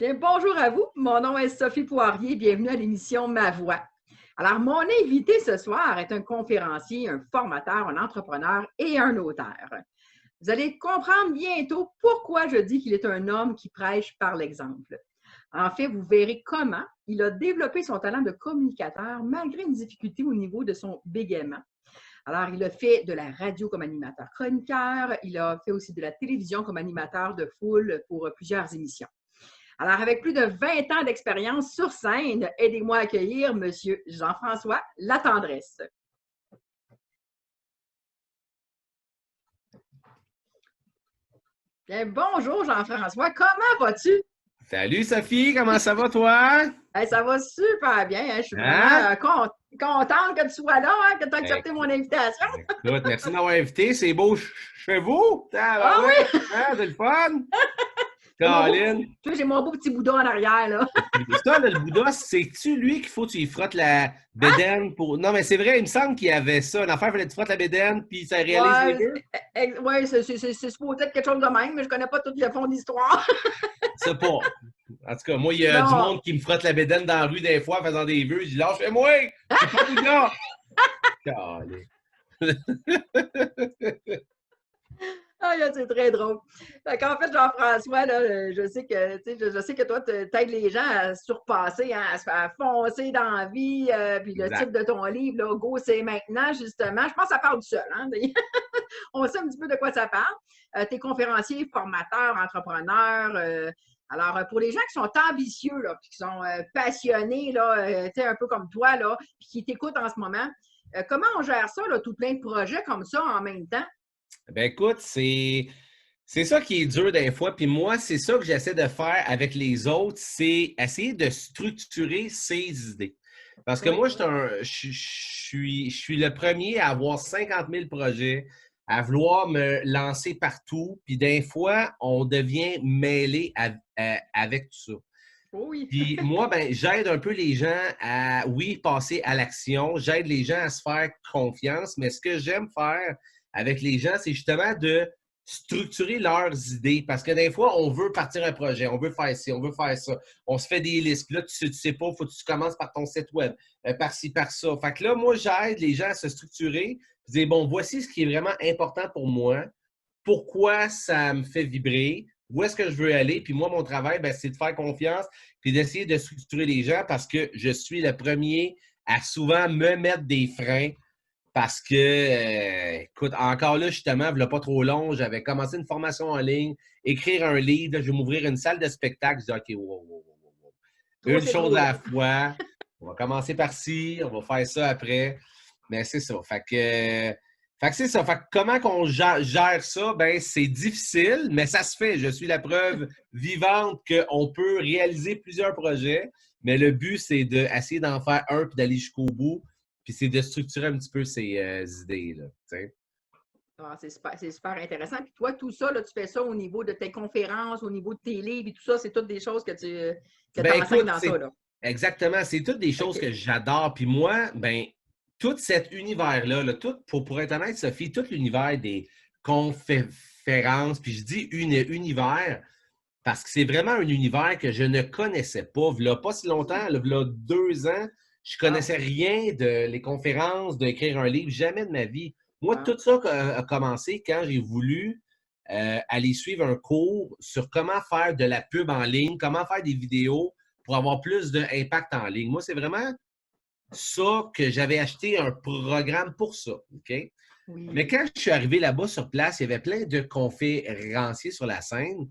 Bien, bonjour à vous. Mon nom est Sophie Poirier. Bienvenue à l'émission Ma Voix. Alors, mon invité ce soir est un conférencier, un formateur, un entrepreneur et un auteur. Vous allez comprendre bientôt pourquoi je dis qu'il est un homme qui prêche par l'exemple. En fait, vous verrez comment il a développé son talent de communicateur malgré une difficulté au niveau de son bégaiement. Alors, il a fait de la radio comme animateur chroniqueur, il a fait aussi de la télévision comme animateur de foule pour plusieurs émissions. Alors, avec plus de 20 ans d'expérience sur scène, aidez-moi à accueillir M. Jean-François Latendresse. Bien, bonjour Jean-François, comment vas-tu? Salut Sophie, comment ça va toi? Hey, ça va super bien, hein? Je suis vraiment contente que tu sois là, hein, que tu as accepté mon invitation. Écoute, merci de m'avoir invité, c'est beau chez vous? Ah oui? Hein, c'est le fun? Colin. Tu sais, j'ai mon beau petit Bouddha en arrière, là. Ça, là, le Bouddha, c'est-tu lui qu'il faut que tu y frottes la bédaine pour... Non, mais c'est vrai, il me semble qu'il y avait ça. L'enfer, il fallait que tu frottes la bédaine, puis ça réalise les deux. Oui, c'est supposé être quelque chose de même, mais je ne connais pas tout le fond d'histoire. C'est pas. En tout cas, moi, il y a du monde qui me frotte la bédaine dans la rue des fois en faisant des vœux. Je dis, lâche-moi! C'est pas Bouddha! Ah, c'est très drôle. En fait, Jean-François, là, je sais que toi, tu aides les gens à se surpasser, hein, à foncer dans la vie. Puis le titre de ton livre, là, Go, c'est maintenant, justement. Je pense que ça parle du seul. Hein? On sait un petit peu de quoi ça parle. Tu es conférencier, formateur, entrepreneur. Alors, pour les gens qui sont ambitieux, là, puis qui sont passionnés, là, un peu comme toi, là, puis qui t'écoutent en ce moment, comment on gère ça, là, tout plein de projets comme ça en même temps? Ben écoute, c'est ça qui est dur des fois. Puis moi, c'est ça que j'essaie de faire avec les autres, c'est essayer de structurer ses idées. Parce que moi, je suis le premier à avoir 50 000 projets, à vouloir me lancer partout. Puis des fois, on devient mêlé avec tout ça. Oui. Puis moi, ben, j'aide un peu les gens à, oui, passer à l'action. J'aide les gens à se faire confiance. Mais ce que j'aime faire avec les gens, c'est justement de structurer leurs idées. Parce que des fois, on veut partir un projet, on veut faire ci, on veut faire ça. On se fait des listes. Puis là, tu sais pas, il faut que tu commences par ton site web, par-ci, par ça. Fait que là, moi, j'aide les gens à se structurer. Puis dire, bon, voici ce qui est vraiment important pour moi. Pourquoi ça me fait vibrer? Où est-ce que je veux aller? Puis moi, mon travail, ben, c'est de faire confiance puis d'essayer de structurer les gens parce que je suis le premier à souvent me mettre des freins parce que, écoute, encore là, justement, il n'y a pas trop long, j'avais commencé une formation en ligne, écrire un livre, là, je vais m'ouvrir une salle de spectacle. Je dis, OK, wow. Une chose à la fois. On va commencer par ci, on va faire ça après. Mais c'est ça. Fait que c'est ça. Fait que comment qu'on gère ça? Ben, c'est difficile, mais ça se fait. Je suis la preuve vivante qu'on peut réaliser plusieurs projets, mais le but, c'est d'essayer d'en faire un puis d'aller jusqu'au bout. Puis c'est de structurer un petit peu ces idées-là. Ah, c'est super intéressant. Puis toi, tout ça, là, tu fais ça au niveau de tes conférences, au niveau de tes livres et tout ça, c'est toutes des choses que tu enseignes dans ça, là. Exactement. C'est toutes des choses que j'adore. Puis moi, ben, tout cet univers-là, là, tout, pour être honnête, Sophie, tout l'univers des conférences, puis je dis univers parce que c'est vraiment un univers que je ne connaissais pas. Il n'y a pas si longtemps, il y a 2 ans, je ne connaissais rien de les conférences, d'écrire un livre, jamais de ma vie. Moi, tout ça a commencé quand j'ai voulu aller suivre un cours sur comment faire de la pub en ligne, comment faire des vidéos pour avoir plus d'impact en ligne. Moi, c'est vraiment ça que j'avais acheté un programme pour ça. OK? Oui. Mais quand je suis arrivé là-bas sur place, il y avait plein de conférenciers sur la scène.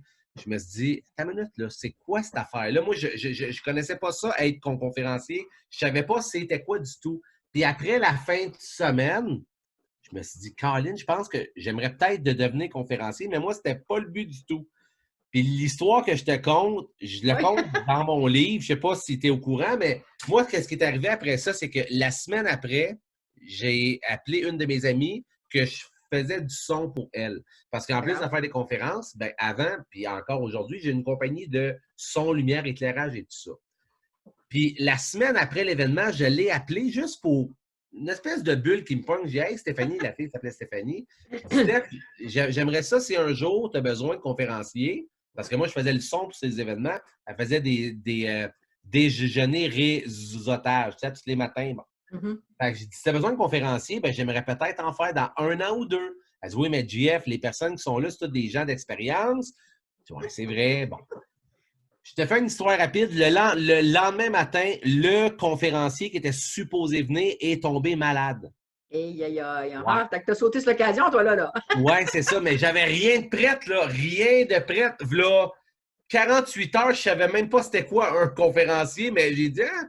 Je me suis dit, attends une minute, là, c'est quoi cette affaire-là? Moi, je ne connaissais pas ça, être conférencier. Je ne savais pas c'était quoi du tout. Puis après la fin de semaine, je me suis dit, Colin, je pense que j'aimerais peut-être de devenir conférencier, mais moi, ce n'était pas le but du tout. Puis l'histoire que je te conte, je le compte dans mon livre. Je ne sais pas si tu es au courant, mais moi, ce qui est arrivé après ça, c'est que la semaine après, j'ai appelé une de mes amies que je faisais du son pour elle. Parce qu'en plus de faire des conférences, ben avant, puis encore aujourd'hui, j'ai une compagnie de son, lumière, éclairage et tout ça. Puis la semaine après l'événement, je l'ai appelé juste pour une espèce de bulle qui me pogne. J'ai dit, hey, Stéphanie, la fille s'appelait Stéphanie. Steph, j'aimerais ça si un jour tu as besoin de conférencier. Parce que moi, je faisais le son pour ces événements. Elle faisait des déjeuners réseautage, tu sais, tous les matins. Bon. Fait que j'ai dit, si tu as besoin de conférenciers, ben, j'aimerais peut-être en faire dans 1 an ou 2. Elle dit, oui, mais JF, les personnes qui sont là, c'est tous des gens d'expérience. Je dis, ouais, c'est vrai. Bon. Je te fais une histoire rapide. Le lendemain matin, le conférencier qui était supposé venir est tombé malade. Et Ouais. t'as sauté sur l'occasion, toi, là. Ouais, c'est ça, mais j'avais rien de prête, là. Rien de prête. V'là 48 heures, je savais même pas c'était quoi un conférencier, mais j'ai dit, ah.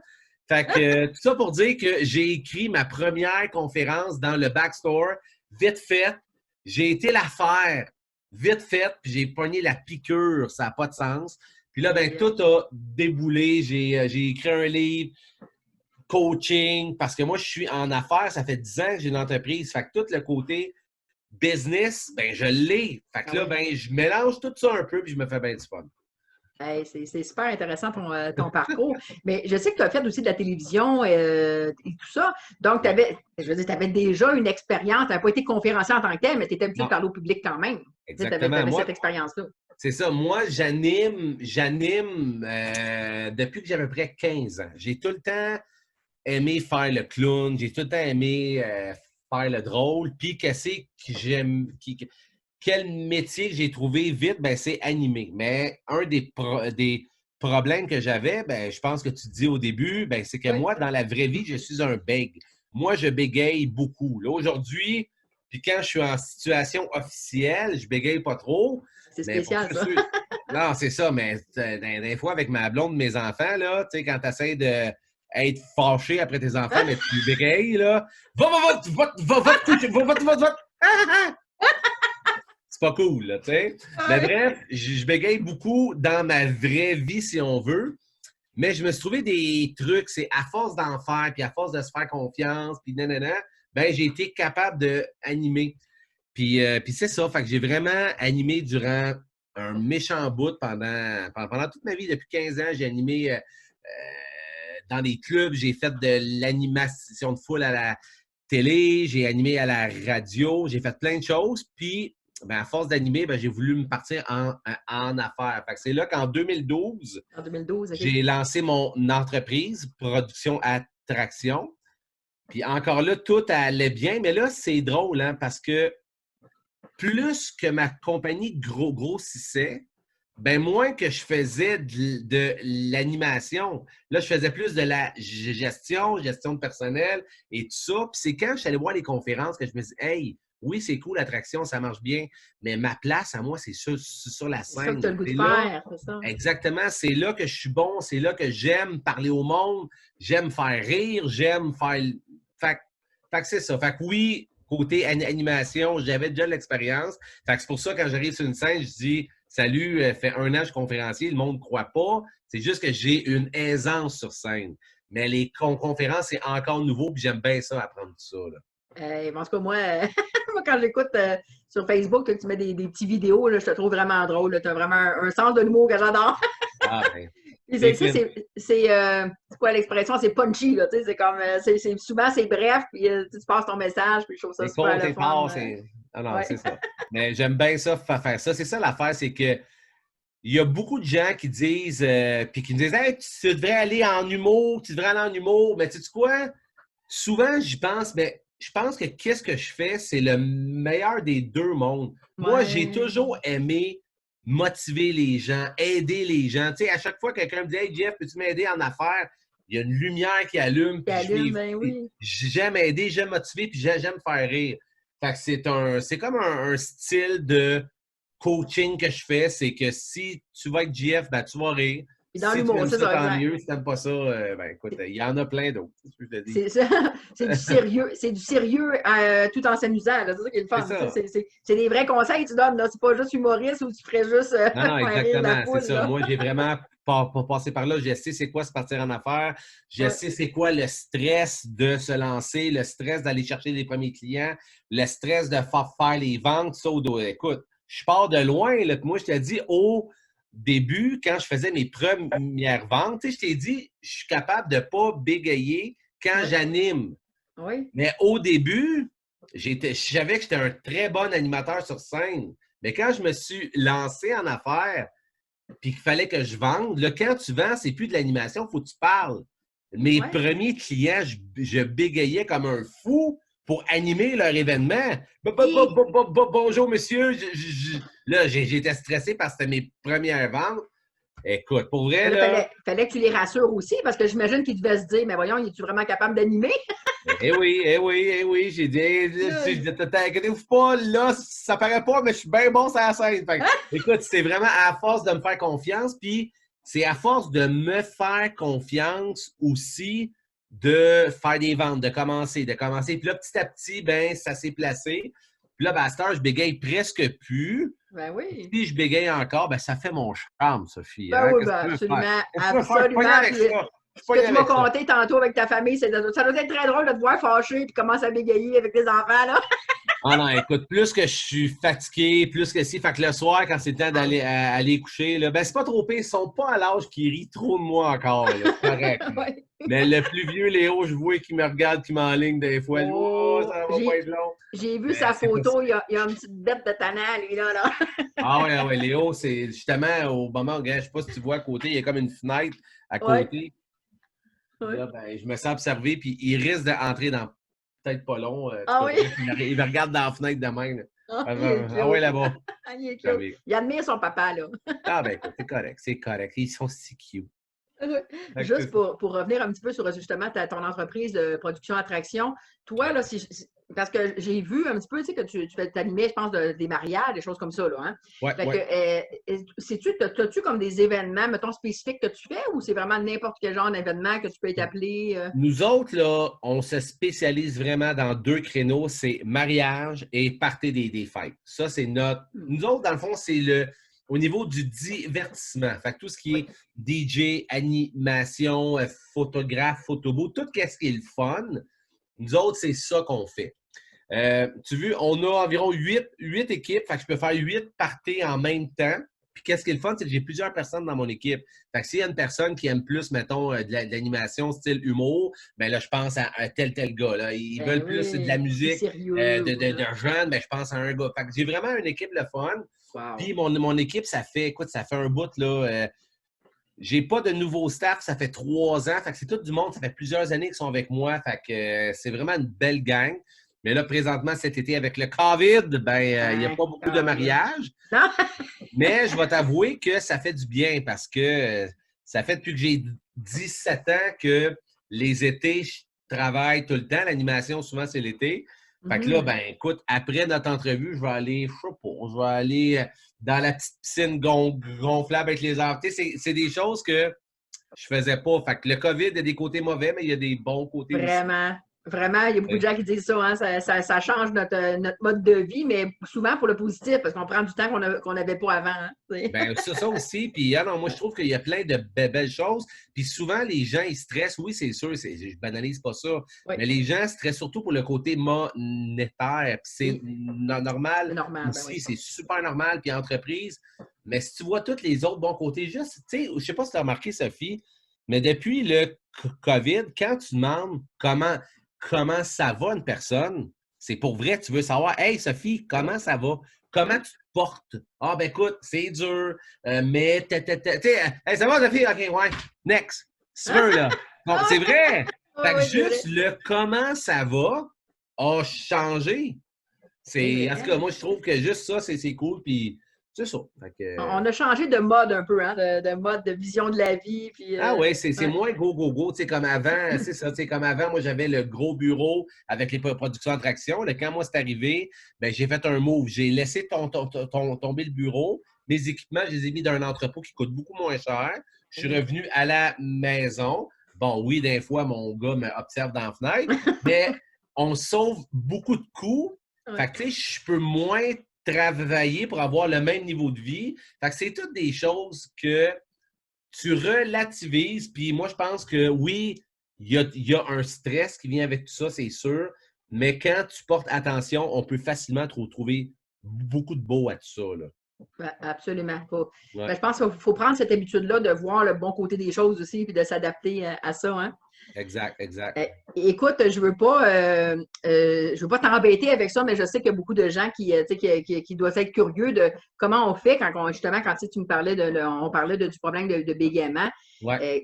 Fait que tout ça pour dire que j'ai écrit ma première conférence dans le Backstore, vite fait. J'ai été la faire, vite fait, puis j'ai pogné la piqûre, ça n'a pas de sens. Puis là, ben, tout a déboulé. J'ai écrit un livre, coaching, parce que moi, je suis en affaires, ça fait 10 ans que j'ai une entreprise. Fait que tout le côté business, ben, je l'ai. Fait que là, ben, je mélange tout ça un peu, puis je me fais bien du fun. Hey, c'est super intéressant ton parcours. Mais je sais que tu as fait aussi de la télévision et tout ça. Donc, tu avais déjà une expérience. Tu n'avais pas été conférencier en tant que tel, mais tu étais habitué de parler au public quand même. Tu avais cette expérience-là. C'est ça. Moi, j'anime depuis que j'ai à peu près 15 ans. J'ai tout le temps aimé faire le clown. J'ai tout le temps aimé faire le drôle. Puis, qu'est-ce que j'aime... Quel métier que j'ai trouvé vite, ben, c'est animer. Mais un des problèmes que j'avais, ben, je pense que tu dis au début, ben, c'est que moi, dans la vraie vie, je suis un bègue. Moi, je bégaye beaucoup. Là, aujourd'hui, puis quand je suis en situation officielle, je bégaye pas trop. C'est spécial, ça. Non, c'est ça, mais des fois, avec ma blonde, mes enfants, là, tu sais, quand tu essaies d'être fâché après tes enfants, mais tu bégayes, là. Va! C'est pas cool, là, tu sais. Mais bref, je bégaye beaucoup dans ma vraie vie, si on veut. Mais je me suis trouvé des trucs, c'est à force d'en faire, puis à force de se faire confiance, puis nanana, ben j'ai été capable d'animer. Puis c'est ça, fait que j'ai vraiment animé durant un méchant bout pendant toute ma vie. Depuis 15 ans, j'ai animé dans des clubs, j'ai fait de l'animation de foule à la télé, j'ai animé à la radio, j'ai fait plein de choses. Puis, ben, à force d'animer, ben, j'ai voulu me partir en affaires. Fait que c'est là qu'en 2012, j'ai lancé mon entreprise, Production Attraction. Puis encore là, tout allait bien. Mais là, c'est drôle, hein, parce que plus que ma compagnie grossissait, ben moins que je faisais de l'animation. Là, je faisais plus de la gestion de personnel et tout ça. Puis c'est quand je suis allé voir les conférences que je me dis, hey, oui, c'est cool, l'attraction, ça marche bien, mais ma place à moi, c'est sur la scène. C'est ça que tu as le goût de faire, c'est ça. Exactement, c'est là que je suis bon, c'est là que j'aime parler au monde, j'aime faire rire, j'aime faire... Fait que c'est ça. Fait que oui, côté animation, j'avais déjà de l'expérience. Fait que c'est pour ça, quand j'arrive sur une scène, je dis « Salut, fait 1 an, je suis conférencier. » Le monde ne croit pas. C'est juste que j'ai une aisance sur scène. Mais les conférences, c'est encore nouveau, puis j'aime bien ça, apprendre tout ça, là. En tout cas, moi, quand j'écoute sur Facebook, tu mets des petites vidéos, là, je te trouve vraiment drôle. Tu as vraiment un sens de l'humour que j'adore. Ah, ben. C'est quoi l'expression? C'est punchy, là. C'est comme, souvent, c'est bref, puis tu passes ton message, puis je trouve ça super le fun. Ah non, c'est ça. Mais j'aime bien ça, faire ça. C'est ça l'affaire, c'est que il y a beaucoup de gens qui disent, puis qui me disent, hey, tu devrais aller en humour, Mais tu sais quoi? Souvent, j'y pense, mais je pense que qu'est-ce que je fais, c'est le meilleur des deux mondes. Moi, j'ai toujours aimé motiver les gens, aider les gens. Tu sais, à chaque fois que quelqu'un me dit, hey Jeff, peux-tu m'aider en affaires? Il y a une lumière qui allume. J'aime aider, j'aime motiver, puis j'aime faire rire. Fait que c'est comme un style de coaching que je fais. C'est que si tu vas avec JF, ben, tu vas rire. Dans l'humour, c'est ça, tant mieux. Si tu n'aimes pas ça, ben écoute, il y en a plein d'autres. C'est ça. C'est du sérieux. C'est du sérieux tout en s'amusant. C'est ça qui est le fun. C'est des vrais conseils que tu donnes. C'est pas juste humoriste ou tu ferais juste non, exactement. Foule, c'est ça. Moi, j'ai vraiment pas passé par là. Je sais c'est quoi se partir en affaires. Je sais c'est quoi le stress de se lancer, le stress d'aller chercher les premiers clients, le stress de faire les ventes. Ça, écoute, je pars de loin. Là. Moi, je t'ai dit, début, quand je faisais mes premières ventes, je t'ai dit, je suis capable de ne pas bégayer quand j'anime. Oui. Mais au début, je savais que j'étais un très bon animateur sur scène. Mais quand je me suis lancé en affaires, puis qu'il fallait que je vende. Là, quand tu vends, c'est plus de l'animation, il faut que tu parles. Mes Ouais. premiers clients, je bégayais comme un fou pour animer leur événement. Bonjour, monsieur. Là, j'étais stressé parce que c'était mes premières ventes. Écoute, pour vrai, Là, là, fallait que tu les rassures aussi, parce que j'imagine qu'ils devaient se dire, mais voyons, es-tu vraiment capable d'animer? eh oui, eh oui, eh oui, j'ai dit, t'inquiète-vous pas, là, ça paraît pas, mais je suis bien bon sur la scène. Fait que, écoute, c'est vraiment à force de me faire confiance, puis c'est à force de me faire confiance aussi de faire des ventes, de commencer. Puis là, petit à petit, ben, ça s'est placé. Puis là, ben, à cette heure, je bégaye presque plus. Ben oui. Si je bégaye encore, ben, ça fait mon charme, Sophie. Ben Hein? oui, Qu'est-ce que ben tu veux faire? absolument, Qu'est-ce que tu veux faire? Je suis pogné absolument. avec Puis, ça. Je suis ce que pogné tu m'as avec ça. conté tantôt avec ta famille, ça doit être très drôle de te voir fâché puis commencer à bégayer avec tes enfants, là. Ah non, écoute, plus que je suis fatigué, plus que si, fait que le soir, quand c'est le temps d'aller aller coucher, là, ben c'est pas trop pire, ils sont pas à l'âge qui rient trop de moi encore, là, c'est correct. Là. Ouais. Mais le plus vieux, Léo, je vois qu'il me regarde, qu'il m'enligne des fois, je dis, oh, Oh, ça va pas être long. j'ai vu Mais sa c'est pas photo, il y a une petite bête de tannant, lui, là. Ah ouais, Léo, c'est justement au moment, regarde, je sais pas si tu vois à côté, il y a comme une fenêtre à Oui, côté. Puis oui. là, ben, je me sens observé, puis il risque d'entrer dans peut-être pas long. C'est Ah pas oui? vrai. Il me regarde dans la fenêtre de même. Là. Ah, Ah, il est ah ouais, cute. là-bas. Ah, il est Ah, cute. Il admire son papa, là. ah, ben écoute, c'est correct, c'est correct. Ils sont si cute. Oui. Fait que Juste c'est ça. pour revenir un petit peu sur justement ton entreprise de production attraction, toi, Ouais, là, parce que j'ai vu un petit peu, tu sais, que tu fais t'animer, je pense, des mariages, des choses comme ça, là, hein? ouais. Fait que, Ouais. t'as-tu comme des événements, mettons, spécifiques que tu fais ou c'est vraiment n'importe quel genre d'événement que tu peux être appelé? Nous autres, là, on se spécialise vraiment dans deux créneaux, c'est mariage et party des fêtes. Ça, c'est notre. Hmm. Nous autres, dans le fond, c'est au niveau du divertissement. Fait que tout ce qui Oui. est DJ, animation, photographe, photobo, tout ce qui est le fun, nous autres, c'est ça qu'on fait. Tu vois, on a environ 8 équipes, fait que je peux faire 8 parties en même temps. Puis qu'est-ce qui est le fun, c'est que j'ai plusieurs personnes dans mon équipe. Fait que s'il y a une personne qui aime plus, mettons, de l'animation style humour, ben là, je pense à un tel gars. Là. Ils Ben veulent plus de la oui, plus musique sérieux. de jeunes, ben je pense à un gars. Fait que j'ai vraiment une équipe le fun. Wow. Puis mon équipe, écoute, ça fait un bout, là. J'ai pas de nouveau staff, ça fait 3 ans. Fait que c'est tout du monde, ça fait plusieurs années qu'ils sont avec moi. Fait que c'est vraiment une belle gang. Mais là, présentement, cet été, avec le COVID, ben, il n'y a Hein, pas beaucoup de Caroline. mariages. Non? Mais je vais t'avouer que ça fait du bien parce que ça fait depuis que j'ai 17 ans que les étés, je travaille tout le temps. L'animation, souvent, c'est l'été. Fait que là, Mhm. ben, écoute, après notre entrevue, je vais aller, je sais pas, je vais aller dans la petite piscine gonflable avec les arbres. Tu sais, c'est des choses que je faisais pas. Fait que le COVID, il y a des côtés mauvais, mais il y a des bons côtés aussi. Vraiment. Vraiment, il y a beaucoup de Ouais. gens qui disent ça, hein, ça change notre mode de vie, mais souvent pour le positif, parce qu'on prend du temps qu'on n'avait pas avant. Hein, Ben, ça aussi. Puis, ah non, moi, je trouve qu'il y a plein de belles choses. Puis souvent, les gens, ils stressent. Oui, c'est sûr, je banalise pas ça. oui, Mais les gens stressent surtout pour le côté monétaire. Puis c'est oui, c'est normal normal, ben aussi. oui. C'est super normal. Puis entreprise. Mais si tu vois tous les autres bons côtés, juste, tu sais, je sais pas si tu as remarqué, Sophie, mais depuis le COVID, quand tu demandes comment ça va une personne, c'est pour vrai, tu veux savoir, hey, Sophie, Oui, comment ça va? Comment oui. tu te portes? Ah, ben écoute, c'est dur, mais tu sais, hey, ça va, Sophie? OK, ouais, next. Si tu veux, là. Bon, Ah c'est oui, vrai. oui, Fait que oui, c'est juste vrai. le comment ça va a changé. C'est En tout vrai. cas, moi, je trouve que juste ça, c'est cool. Puis, c'est ça. Fait On a changé de mode un peu, hein, de mode, de vision de la vie. Puis, ah ouais, c'est ouais. moins go, go, go. Tu sais, comme avant, c'est ça. Tu sais, comme avant, moi, j'avais le gros bureau avec les productions d'attraction. Quand moi, c'est arrivé, ben, j'ai fait un move. J'ai laissé tomber le bureau. Mes équipements, je les ai mis dans un entrepôt qui coûte beaucoup moins cher. Je suis revenu à la maison. Bon, oui, des fois, mon gars m'observe dans la fenêtre, mais on sauve beaucoup de coûts. Fait Ouais. que, tu sais, je peux moins travailler pour avoir le même niveau de vie. Fait que c'est toutes des choses que tu relativises. Puis moi, je pense que oui, il y a un stress qui vient avec tout ça, c'est sûr. Mais quand tu portes attention, on peut facilement trouver beaucoup de beau à tout ça. Là. Ben, absolument. Ouais. Ben, je pense qu'il faut prendre cette habitude-là de voir le bon côté des choses aussi, puis de s'adapter à ça. Hein? Exact, exact. Écoute, je veux pas t'embêter avec ça, mais je sais qu'il y a beaucoup de gens qui doivent être curieux de comment on fait justement, quand tu me parlais on parlait du problème de bégaiement. Ouais,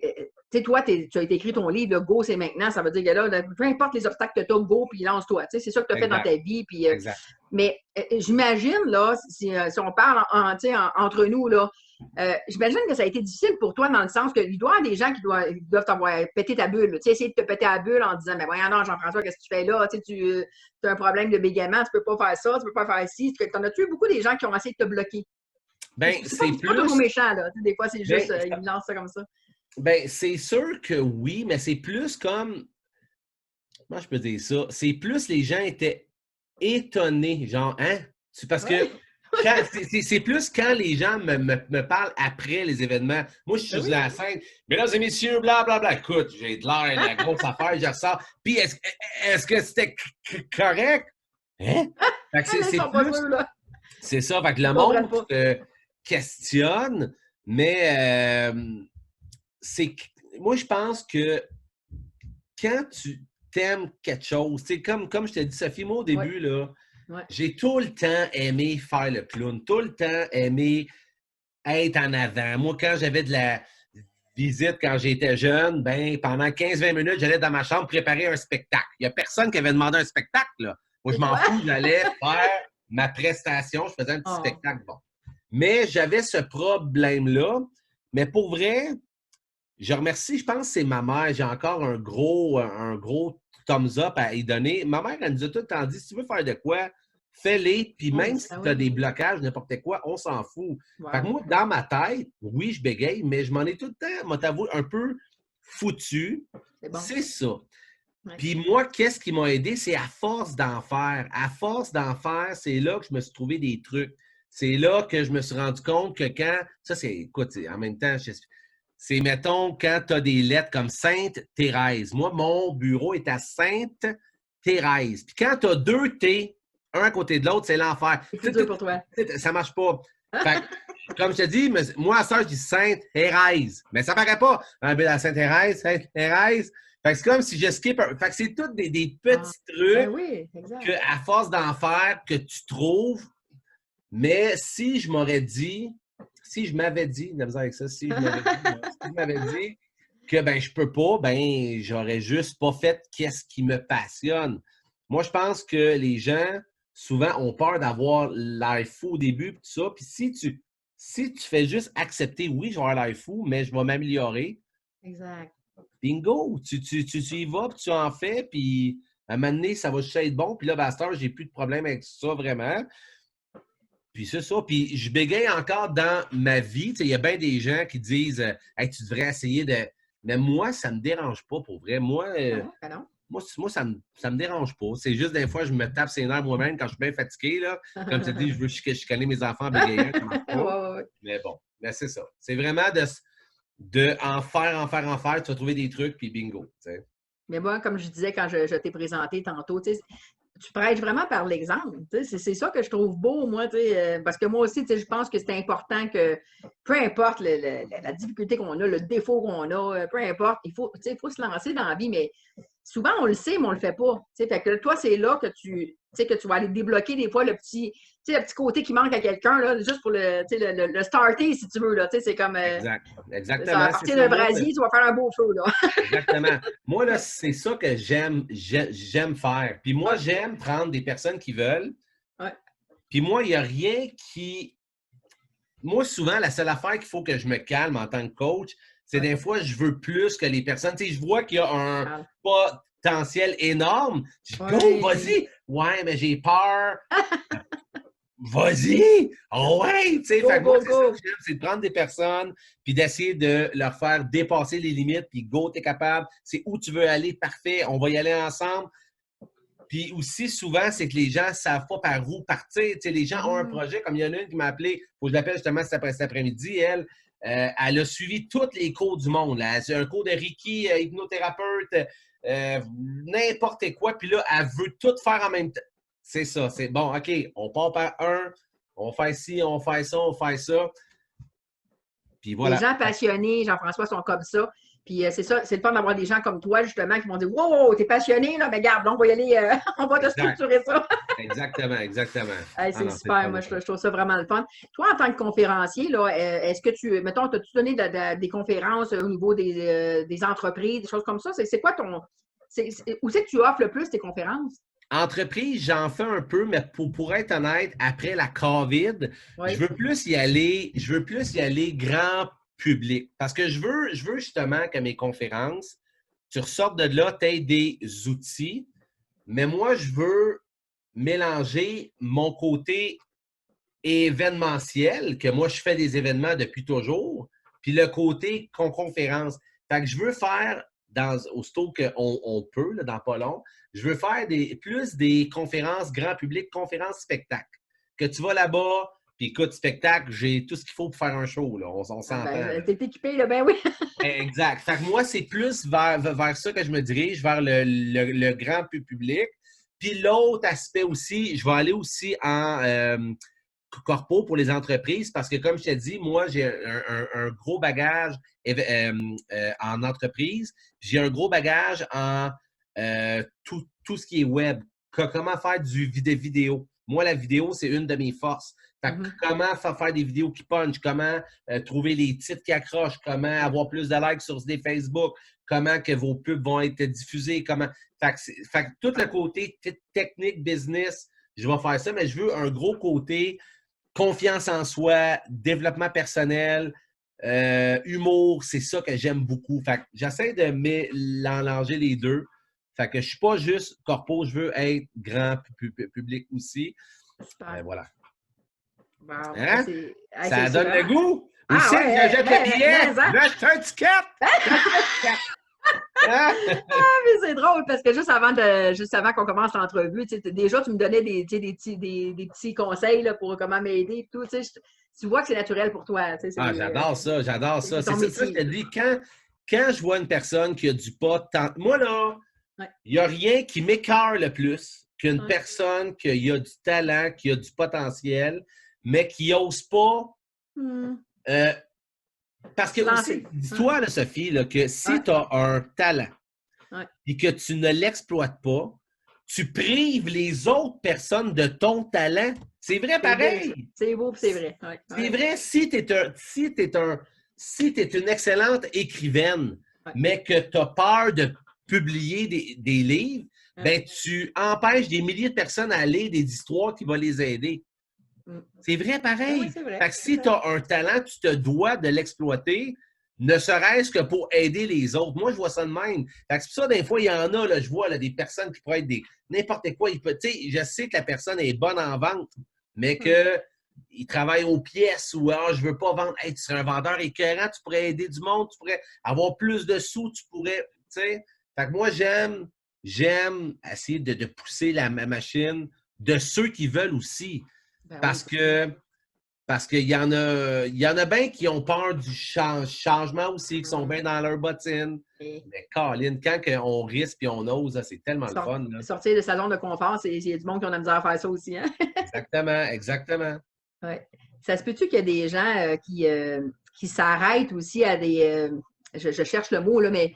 Toi, tu as écrit ton livre, là, Go, c'est maintenant. Ça veut dire que là, peu importe les obstacles que tu as, go, puis lance-toi. C'est ça que tu as fait dans exact, ta vie. Puis, exact. mais j'imagine, là, si on parle entre nous, là, j'imagine que ça a été difficile pour toi dans le sens qu'il doit y avoir des gens qui doivent t'avoir pété ta bulle. Tu sais, essayer de te péter la bulle en disant, mais voyons non, Jean-François, qu'est-ce que tu fais là? Tu as un problème de bégaiement, tu peux pas faire ça, tu peux pas faire ci. T'en as-tu eu beaucoup des gens qui ont essayé de te bloquer? Ben, C'est c'est pas toujours plus. méchant, là. Des fois, c'est Ben, juste, ils lancent ça comme ça. ben, c'est sûr que oui, mais c'est plus comme. Comment je peux dire ça? C'est plus les gens étaient étonnés, genre, hein? C'est parce que Oui, c'est plus quand les gens me parlent après les événements. Moi, je suis ben sur oui. la scène. Mesdames et messieurs, blablabla. Écoute, j'ai de l'air, la grosse affaire, je ressors. Puis, est-ce que c'était correct? Hein? Fait que Ils c'est sont pas plus. sûrs, là. C'est ça. Fait que Ils le comprennent monde pas. questionne, mais c'est. Moi, je pense que quand tu t'aimes quelque chose, tu sais, comme je t'ai dit, Sophie, moi, au Oui, début, là, oui. j'ai tout le temps aimé faire le clown, tout le temps aimé être en avant. Moi, quand j'avais de la visite, quand j'étais jeune, ben, pendant 15-20 minutes, j'allais dans ma chambre préparer un spectacle. Il n'y a personne qui avait demandé un spectacle, là. Moi, je C'est m'en toi? fous, j'allais faire ma prestation, je faisais un petit Oh. spectacle, bon. Mais j'avais ce problème-là. Mais pour vrai, je remercie, je pense que c'est ma mère. J'ai encore un gros thumbs up à y donner. Ma mère, elle nous a tout le temps dit, si tu veux faire de quoi, fais-les. Puis Oui, même si ah tu as oui. des blocages, n'importe quoi, on s'en fout. Fait que Wow. moi, dans ma tête, oui, je bégaye, mais je m'en ai tout le temps, moi, t'avoue, un peu foutu. C'est bon. C'est ça. Ouais. Puis moi, qu'est-ce qui m'a aidé? C'est à force d'en faire. À force d'en faire, c'est là que je me suis trouvé des trucs. C'est là que je me suis rendu compte que quand. Ça, c'est. Écoute, en même temps, c'est, mettons, quand tu as des lettres comme Sainte-Thérèse. Moi, mon bureau est à Sainte-Thérèse. Puis quand tu as deux T, un à côté de l'autre, c'est l'enfer. C'est plus dur pour toi. Ça marche pas. Fait que, comme je te dis, moi, à ça, je dis Sainte-Thérèse. Mais ça paraît pas. La Sainte-Thérèse, Sainte-Thérèse. Fait que c'est comme si je skip un. Fait que c'est tous des Ah. petits Ben trucs oui, exact. que, à force d'en faire, que tu trouves. Mais si je m'aurais dit, si je m'avais dit, de la misère avec ça, si je m'avais dit que ben je peux pas, ben j'aurais juste pas fait qu'est-ce qui me passionne. Moi, je pense que les gens, souvent, ont peur d'avoir l'air fou au début, puis tout ça. Puis si tu fais juste accepter, oui, je vais avoir l'air fou, mais je vais m'améliorer, Exact. bingo, tu y vas, puis tu en fais, puis à un moment donné, ça va juste être bon. Puis là, ben, à cette heure, j'ai plus de problème avec ça vraiment. Puis c'est ça. Puis je bégaye encore dans ma vie. Tu sais, il y a bien des gens qui disent hey, tu devrais essayer de. Mais moi, ça ne me dérange pas pour vrai. Moi, Non, ben non. moi ça me dérange pas. C'est juste des fois, je me tape ses nerfs moi-même quand je suis bien fatigué. Là. Comme tu dis, je veux chicaner mes enfants en bégayant, ça marche Ouais, pas. ouais, ouais. Mais bon, mais c'est ça. C'est vraiment de en faire, en faire, en faire. Tu vas trouver des trucs, puis bingo. Tu sais. Mais moi, comme je disais quand je t'ai présenté tantôt, tu prêches vraiment par l'exemple. C'est ça que je trouve beau, moi, parce que moi aussi, je pense que c'est important que, peu importe la difficulté qu'on a, le défaut qu'on a, peu importe, il faut se lancer dans la vie, mais souvent, on le sait, mais on ne le fait pas. Fait que toi, c'est là que tu vas aller débloquer des fois le petit côté qui manque à quelqu'un, là, juste pour le starter, si tu veux. Là, c'est comme Exact. ça, à Exactement. C'est partir ça. d'un Moi, brasier, tu vas faire un beau feu. Là. exactement. Moi, là, c'est ça que j'aime faire. Puis moi, Ouais, j'aime prendre des personnes qui veulent. ouais, Puis moi, il n'y a rien qui. Moi, souvent, la seule affaire qu'il faut que je me calme en tant que coach, c'est ouais. des fois, je veux plus que les personnes. Tu sais, je vois qu'il y a un Charles. potentiel énorme. Je dis, go, Ouais. vas-y! Ouais, mais j'ai peur. Vas-y! Oh ouais! Tu sais, Go, fait que moi, go, c'est ça que go. j'aime, c'est de prendre des personnes, puis d'essayer de leur faire dépasser les limites, puis go, t'es capable, c'est où tu veux aller, parfait, on va y aller ensemble. Puis aussi, souvent, c'est que les gens ne savent pas par où partir. Tu sais, les gens ont un Mm. projet, comme il y en a une qui m'a appelé, faut que je l'appelle justement cet après-midi, elle a suivi tous les cours du monde. Là. C'est un cours de Reiki, hypnothérapeute, n'importe quoi, puis là, elle veut tout faire en même temps. C'est ça, c'est bon, OK, on part par un, on fait ci, on fait ça, on fait ça. Puis Les voilà. gens passionnés, Jean-François, sont comme ça. Puis c'est ça, c'est le fun d'avoir des gens comme toi, justement, qui vont dire wow, t'es passionné, là, mais garde, on va y aller, on va te Exact. structurer ça. Exactement, exactement. Hey, Ah c'est non, c'est le super, fun moi, de je, faire. je trouve ça vraiment le fun. Toi, en tant que conférencier, là, est-ce que mettons, as-tu donné des conférences au niveau des entreprises, des choses comme ça? C'est quoi ton. Où c'est que tu offres le plus tes conférences? Entreprise, j'en fais un peu, mais pour être honnête, après la COVID, Oui. je veux plus y aller grand public. Parce que je veux justement que mes conférences, tu ressortes de là, tu aies des outils, mais moi, je veux mélanger mon côté événementiel, que moi, je fais des événements depuis toujours, puis le côté conférence. Fait que je veux faire, aussitôt qu'on peut, là, dans pas long, je veux faire plus des conférences grand public, conférences spectacles. Que tu vas là-bas, puis écoute, spectacle, j'ai tout ce qu'il faut pour faire un show, là. On Ah, s'entend, là. ben, t'es équipé, là, ben oui. Exact. Fait que moi, c'est plus vers ça que je me dirige, vers le grand public. Puis l'autre aspect aussi, je vais aller aussi en corpo pour les entreprises parce que, comme je t'ai dit, moi, j'ai un gros bagage en entreprise. J'ai un gros bagage en tout ce qui est web. Comment faire du vidéo. Moi, la vidéo, c'est une de mes forces. Fait que comment faire des vidéos qui punch, comment trouver les titres qui accrochent, comment avoir plus de likes sur des Facebook, comment que vos pubs vont être diffusées, comment. Fait que tout le côté technique, business, je vais faire ça, mais je veux un gros côté confiance en soi, développement personnel, humour, c'est ça que j'aime beaucoup. Fait que j'essaie de mélanger les deux. Fait que je suis pas juste corpo, je veux être grand public aussi. Super. Voilà. Wow. Hey, Hein? Ça c'est donne le vraiment. goût. Où Ah c'est que ouais, j'achète le billet? hein? J'achète un ticket! J'achète un ticket! Hein? Mais c'est drôle parce que juste avant qu'on commence l'entrevue, déjà, tu me donnais des petits conseils là, pour comment m'aider et tout. Tu vois que c'est naturel pour toi. Ah, j'adore ça, j'adore ça. C'est ton Ça, je métier. te dis, quand je vois une personne qui a du pot, moi là, Ouais, il n'y a rien qui m'écœure le plus qu'une ouais. personne qui a du talent, qui a du potentiel, mais qui n'ose pas. Hmm. euh, Parce que Se aussi, lancer. Ouais, dis-toi, là, Sophie, là, que si ouais, tu as un talent ouais. et que tu ne l'exploites pas, tu prives les autres personnes de ton talent. C'est vrai C'est beau, ça. pareil. C'est beau, c'est vrai. Ouais, C'est ouais, vrai, si tu es une excellente écrivaine, ouais, mais que tu as peur de publier des livres, ouais. ben tu empêches des milliers de personnes à lire des histoires qui vont les aider. Hmm. C'est vrai Ben oui, pareil. c'est vrai. Fait que si tu as un talent, tu te dois de l'exploiter, ne serait-ce que pour aider les autres. Moi, je vois ça de même. Fait que c'est pour ça, des fois, il y en a, là, je vois là, des personnes qui pourraient être n'importe quoi. Je sais que la personne est bonne en vente, mais Ouais. qu'il travaille aux pièces ou je veux pas vendre. Hey, tu serais un vendeur écœurant, tu pourrais aider du monde, tu pourrais avoir plus de sous, tu pourrais. Fait que moi, j'aime essayer de pousser ma machine de ceux qui veulent aussi. Ben oui, Parce c'est ça. que parce qu'il y en a bien qui ont peur du changement aussi, qui sont Hmm. bien dans leur bottine. Et Mais Colin, quand on risque et on ose, c'est tellement le fun. Là. sortir de sa zone de confort, il y a du monde qui a de la misère à faire ça aussi. Hein? Exactement, exactement. Ouais. Ça se peut-tu qu'il y a des gens qui s'arrêtent aussi à des. Je cherche le mot, là, mais tu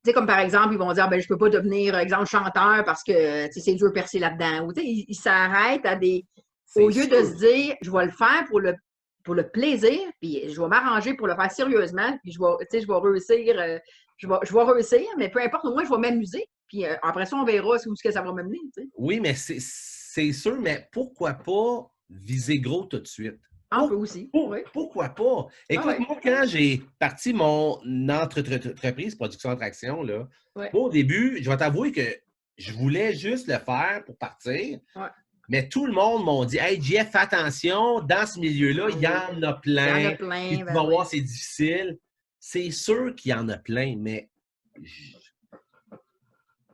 sais, comme par exemple, ils vont dire ben, je ne peux pas devenir, exemple, chanteur parce que c'est dur de percer là-dedans. Ou ils s'arrêtent à des. Au C'est lieu de se sûr. dire je vais le faire pour le plaisir, puis je vais m'arranger pour le faire sérieusement, puis je vais réussir, je vais réussir, mais peu importe, au moins, je vais m'amuser. Puis après ça, on verra où est-ce que ça va m'amener. Tu sais. Oui, mais c'est sûr, mais pourquoi pas viser gros tout de suite? On peut aussi. Oui. Pourquoi pas? Ah Écoute, ouais. moi, quand j'ai parti mon entreprise production attraction, là, Ouais. moi, au début, je vais t'avouer que je voulais juste le faire pour partir. Ouais. Mais tout le monde m'a dit Hey, Jeff, fais attention, dans ce milieu-là, Ah il y oui. en a Il y en a plein. Puis plein, tu vas ben oui. voir, c'est difficile. C'est sûr qu'il y en a plein, mais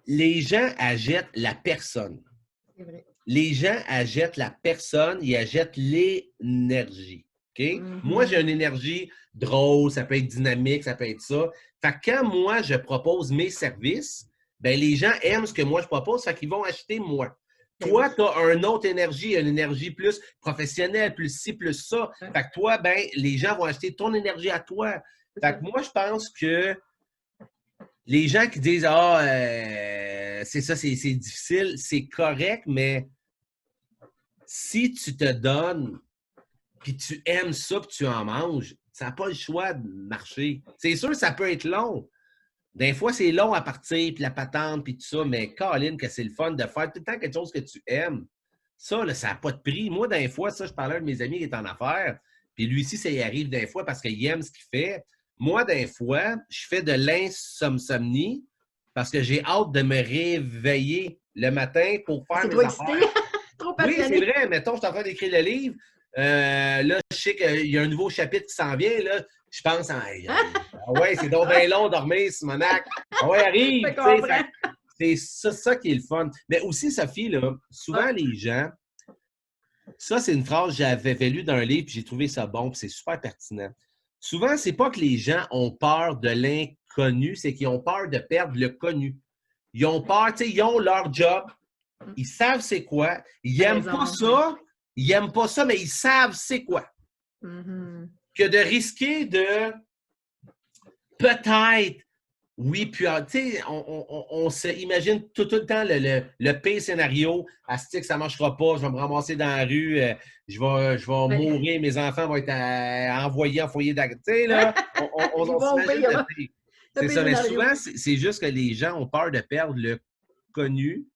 les gens achètent la personne. C'est vrai. Les gens achètent la personne, ils achètent l'énergie. OK? Moi, Mhm. j'ai une énergie drôle, ça peut être dynamique, ça peut être ça. Fait que quand moi, je propose mes services, ben les gens aiment ce que moi, je propose, fait qu'ils vont acheter moi. Ben oui. Toi, tu as une autre énergie, une énergie plus professionnelle, plus ci, plus ça. Ouais, Fait que toi, ben, les gens vont acheter ton énergie à toi. c'est Fait ça. que moi, je pense que les gens qui disent Ah, c'est ça, c'est difficile, c'est correct, mais si tu te donnes puis tu aimes ça puis tu en manges, ça n'a pas le choix de marcher. C'est sûr, ça peut être long. Des fois, c'est long à partir, puis la patente, puis tout ça, mais Colin, que c'est le fun de faire tout le temps quelque chose que tu aimes. Ça, là, ça n'a pas de prix. Moi, des fois, ça, je parlais à un de mes amis qui est en affaires, puis lui aussi, ça y arrive des fois parce qu'il aime ce qu'il fait. Moi, des fois, je fais de l'insomnie parce que j'ai hâte de me réveiller le matin pour faire C'est trop mes excité, affaires. trop Oui, c'est passionné. vrai. Mettons, je suis en train d'écrire le livre. Là, je sais qu'il y a un nouveau chapitre qui s'en vient. Là. Je pense, ah ouais, c'est donc bien long dormir, Simonac. Ah ouais, Je arrive. Tu sais, comprends. c'est ça qui est le fun. Mais aussi, Sophie, là, Ouais. souvent les gens, ça, c'est une phrase que j'avais lue dans un livre, puis j'ai trouvé ça bon, puis c'est super pertinent. Souvent, c'est pas que les gens ont peur de l'inconnu, c'est qu'ils ont peur de perdre le connu. Ils ont peur, tu sais, ils ont leur job, ils savent c'est quoi, ils T'as n'aiment pas raison. Ouais. ça, ils n'aiment pas ça, mais ils savent c'est quoi. Mhm. Que de risquer de peut-être, oui, puis tu sais, on s'imagine tout le temps le pire scénario. Asti que ça ne marchera pas, je vais me ramasser dans la rue, je vais Ouais. mourir, mes enfants vont être envoyés en foyer d'accueil. Tu sais, là, Ils on vont au s'imagine pire, le là. pire. Le C'est pire ça, mais scénario. souvent, c'est juste que les gens ont peur de perdre le connu.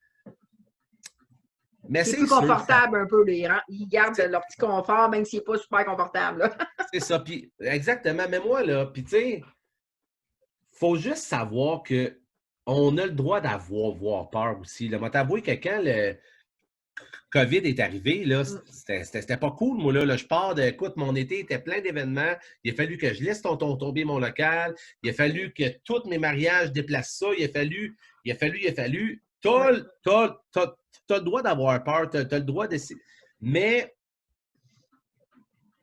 Mais Qui est c'est plus sûr que ça. confortable un peu. Ils gardent leur petit confort, même s'il n'est pas super confortable. Là. C'est ça. Puis, exactement. Mais moi, là, puis tu sais, faut juste savoir que on a le droit d'avoir peur aussi. Là. Moi, t'avouer que quand le COVID est arrivé, là, c'était pas cool, moi, là. Je pars de, écoute, mon été était plein d'événements. Il a fallu que je laisse tomber mon local. Il a fallu que tous mes mariages déplacent ça. Il a fallu. Ouais. T'as le droit d'avoir peur. T'as le droit d'essayer. Mais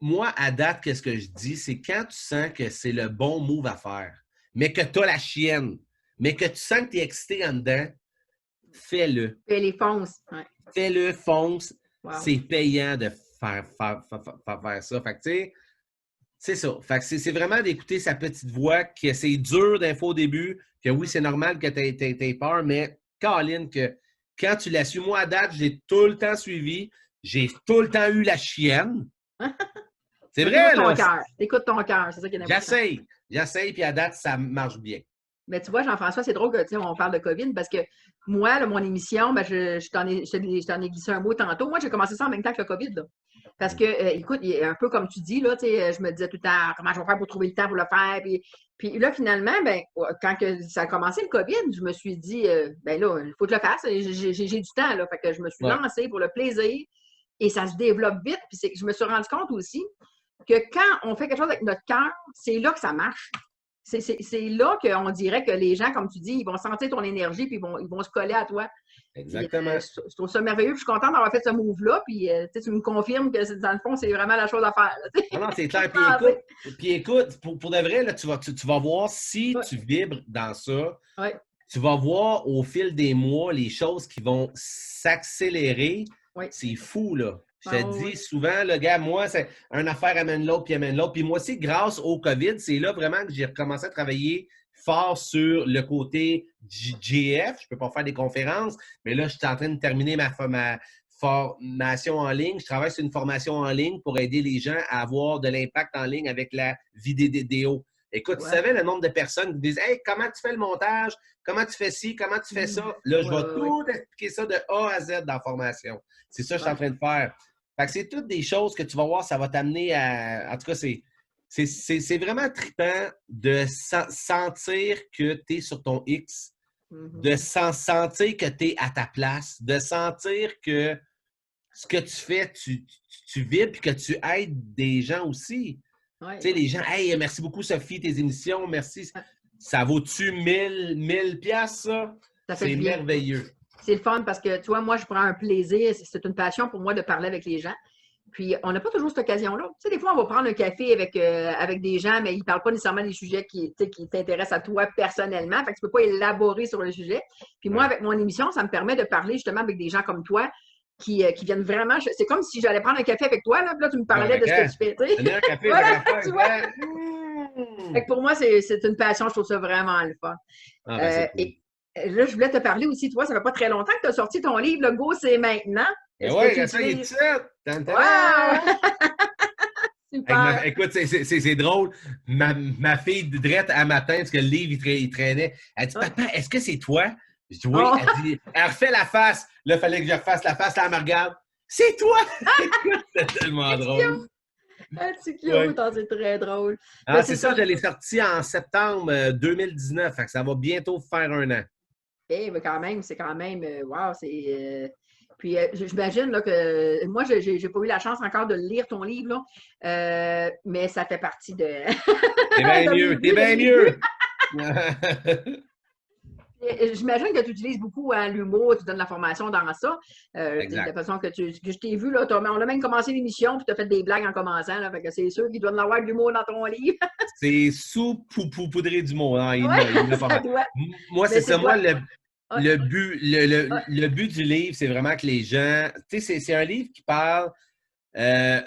moi, à date, qu'est-ce que je dis? C'est quand tu sens que c'est le bon move à faire, mais que tu as la chienne, mais que tu sens que tu es excité en dedans, fais-le. Et les fonces. Ouais. Fais-le, fonce. Wow. C'est payant de faire ça. Fait que, tu sais, c'est ça. Fait que c'est vraiment d'écouter sa petite voix, que c'est dur d'info au début, que oui, c'est normal que tu aies peur, mais Caroline, que quand tu l'as su, moi, à date, j'ai tout le temps suivi, j'ai tout le temps eu la chienne. C'est Mais vrai, t'écoutes ton là. cœur. T'écoutes ton cœur. C'est ça qui est important. J'essaye, puis à date, ça marche bien. Mais tu vois, Jean-François, c'est drôle que on parle de COVID parce que moi, là, mon émission, ben, je t'en ai glissé un mot tantôt. Moi, j'ai commencé ça en même temps que le COVID. Là. Parce que, écoute, un peu comme tu dis, là, je me disais tout le temps comment je vais faire pour trouver le temps pour le faire. Puis là, finalement, ben, quand ça a commencé le COVID, je me suis dit, ben là, il faut que je le fasse. J'ai du temps. Là, fait que je me suis Ouais, lancée pour le plaisir et ça se développe vite. Puis je me suis rendu compte aussi que quand on fait quelque chose avec notre cœur, c'est là que ça marche. C'est là qu'on dirait que les gens, comme tu dis, ils vont sentir ton énergie puis ils vont se coller à toi. Puis, exactement. je trouve ça merveilleux. Puis je suis contente d'avoir fait ce move-là. Puis tu me confirmes que dans le fond, c'est vraiment la chose à faire. Là, Non, non, c'est faut clair. se lancer. Puis écoute, pour de vrai, là, tu vas voir si Ouais, tu vibres dans ça, ouais, tu vas voir au fil des mois les choses qui vont s'accélérer. ouais. C'est fou, là. Je te Ah, ouais, dis ouais. souvent, le gars, moi, c'est une affaire amène l'autre, puis amène l'autre. Puis moi aussi, grâce au COVID, c'est là vraiment que j'ai recommencé à travailler fort sur le côté GF. Je ne peux pas faire des conférences, mais là, je suis en train de terminer ma formation en ligne. Je travaille sur une formation en ligne pour aider les gens à avoir de l'impact en ligne avec la vidéo. Écoute, tu Ouais. savais le nombre de personnes qui disent Hey, comment tu fais le montage? Comment tu fais ci? Comment tu fais ça? Là, je Ouais, vais ouais, ouais. tout expliquer ça de A à Z dans la formation. C'est ça que je suis en Ouais. train de faire. Fait que c'est toutes des choses que tu vas voir, ça va t'amener à. En tout cas, c'est vraiment trippant de sentir que tu es sur ton X, de sentir que tu es à ta place, de sentir que ce que tu fais, tu vibres et que tu aides des gens aussi. Ouais. Tu sais, les gens, hey, merci beaucoup, Sophie, tes émissions, merci. Ouais. Ça vaut-tu 1000 piastres, ça? Ça fait C'est du bien. merveilleux. C'est le fun parce que, tu vois, moi, je prends un plaisir. C'est une passion pour moi de parler avec les gens. Puis, on n'a pas toujours cette occasion-là. Tu sais, des fois, on va prendre un café avec des gens, mais ils ne parlent pas nécessairement des sujets qui t'intéressent à toi personnellement. Fait que tu ne peux pas élaborer sur le sujet. Puis moi, Ouais. avec mon émission, ça me permet de parler justement avec des gens comme toi, qui viennent vraiment. C'est comme si j'allais prendre un café avec toi, là, puis là, tu me Bon, parlais de ce que tu fais. Tu sais. prenez un café, Voilà, ça va tu faire. vois. Hein? Fait que pour moi, c'est une passion, je trouve ça vraiment le fun. Ah, ben c'est cool. Et là, je voulais te parler aussi, toi, ça fait pas très longtemps que tu as sorti ton livre, le Go, c'est maintenant. Ben Est-ce que ouais, tu regarde ça, il est tout utilises? seul. Tan, Wow! tadam! Super! Écoute, c'est drôle. Ma fille, drette à matin, parce que le livre, il traînait. Elle dit, Ouais. Papa, est-ce que c'est toi? Je dis oui. Elle Oh! dit, elle refait la face. Là, il fallait que je refasse la face. Là, elle me regarde. C'est toi! Écoute, c'est tellement C'est cute! drôle. C'est Ouais. cute! Oh, c'est très drôle. Mais Ah, c'est c'est ça, ça, je l'ai sorti en septembre 2019. Fait que ça va bientôt faire un an. mais quand même, c'est quand même, wow, c'est. Puis j'imagine là, que moi, j'ai pas eu la chance encore de lire ton livre, là, mais ça fait partie de, T'es bien de mes mieux, t'es buts, de bien mes buts. mieux. J'imagine que tu utilises beaucoup l'humour, tu donnes la formation dans ça. De la Exact. façon que je t'ai vu, là, on a même commencé l'émission, puis tu as fait des blagues en commençant. Là, fait que c'est sûr qu'il doit y avoir de l'humour dans ton livre. C'est poudré du mot. Hein? Il Oui, l'a pas ça mal. doit. Moi, c'est Mais c'est ça. Moi, quoi? Ouais, le but du livre, c'est vraiment que les gens. Tu sais, c'est un livre qui parle. euh,